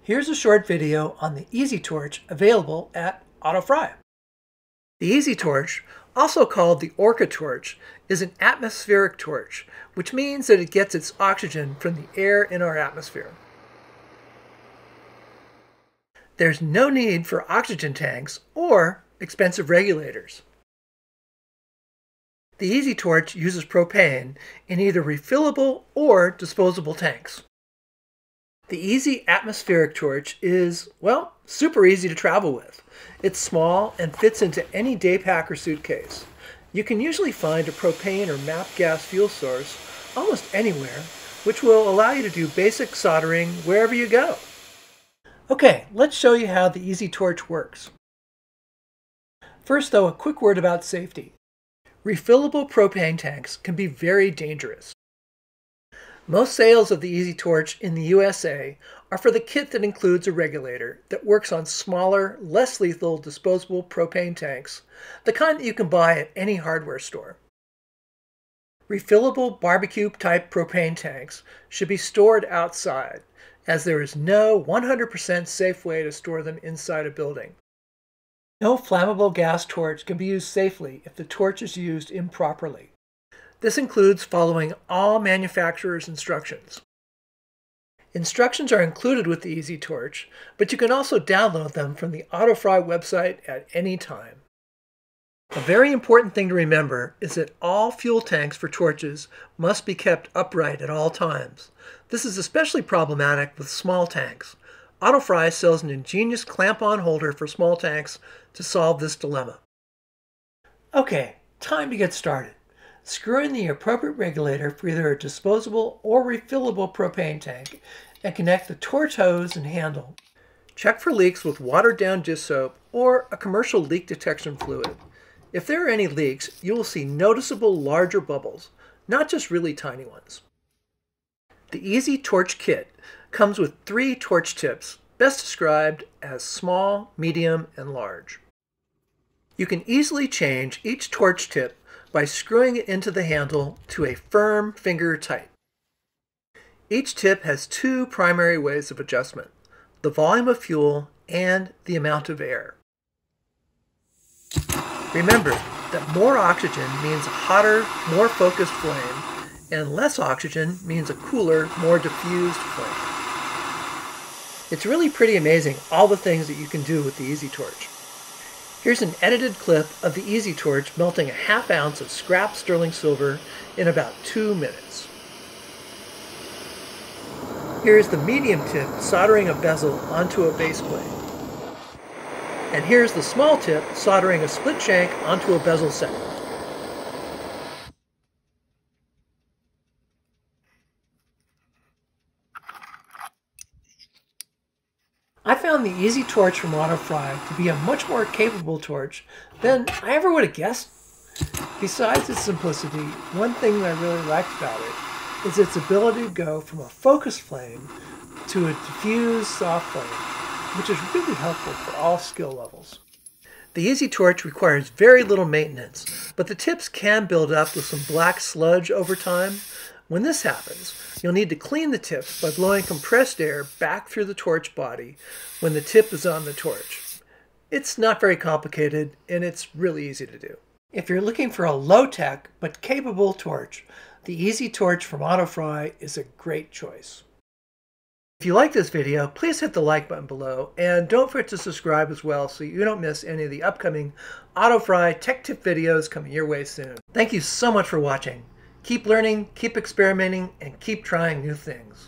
Here's a short video on the Easy Torch available at AutoFry. The Easy Torch, also called the Orca torch, is an atmospheric torch, which means that it gets its oxygen from the air in our atmosphere. There's no need for oxygen tanks or expensive regulators. The Easy Torch uses propane in either refillable or disposable tanks. The Easy Atmospheric Torch is, well, super easy to travel with. It's small and fits into any day pack or suitcase. You can usually find a propane or MAP gas fuel source almost anywhere, which will allow you to do basic soldering wherever you go. Okay, let's show you how the Easy Torch works. First though, a quick word about safety. Refillable propane tanks can be very dangerous. Most sales of the Easy Torch in the USA are for the kit that includes a regulator that works on smaller, less lethal disposable propane tanks, the kind that you can buy at any hardware store. Refillable barbecue-type propane tanks should be stored outside, as there is no 100% safe way to store them inside a building. No flammable gas torch can be used safely if the torch is used improperly. This includes following all manufacturer's instructions. Instructions are included with the Easy Torch, but you can also download them from the AutoFry website at any time. A very important thing to remember is that all fuel tanks for torches must be kept upright at all times. This is especially problematic with small tanks. AutoFry sells an ingenious clamp-on holder for small tanks to solve this dilemma. Okay, time to get started. Screw in the appropriate regulator for either a disposable or refillable propane tank and connect the torch hose and handle. Check for leaks with watered-down dish soap or a commercial leak detection fluid. If there are any leaks, you will see noticeable larger bubbles, not just really tiny ones. The Easy Torch kit comes with 3 torch tips, best described as small, medium, and large. You can easily change each torch tip by screwing it into the handle to a firm finger tight. Each tip has 2 primary ways of adjustment: the volume of fuel and the amount of air. Remember that more oxygen means a hotter, more focused flame, and less oxygen means a cooler, more diffused flame. It's really pretty amazing all the things that you can do with the Easy Torch. Here's an edited clip of the Easy Torch melting a ½ ounce of scrap sterling silver in about 2 minutes. Here's the medium tip soldering a bezel onto a base plate. And here's the small tip soldering a split shank onto a bezel segment. I found the Easy Torch from AutoFry to be a much more capable torch than I ever would have guessed. Besides its simplicity, one thing that I really liked about it is its ability to go from a focused flame to a diffused soft flame, which is really helpful for all skill levels. The Easy Torch requires very little maintenance, but the tips can build up with some black sludge over time. When this happens, you'll need to clean the tips by blowing compressed air back through the torch body when the tip is on the torch. It's not very complicated, and it's really easy to do. If you're looking for a low-tech but capable torch, the Easy Torch from AutoFry is a great choice. If you like this video, please hit the like button below, and don't forget to subscribe as well so you don't miss any of the upcoming AutoFry tech tip videos coming your way soon. Thank you so much for watching. Keep learning, keep experimenting, and keep trying new things.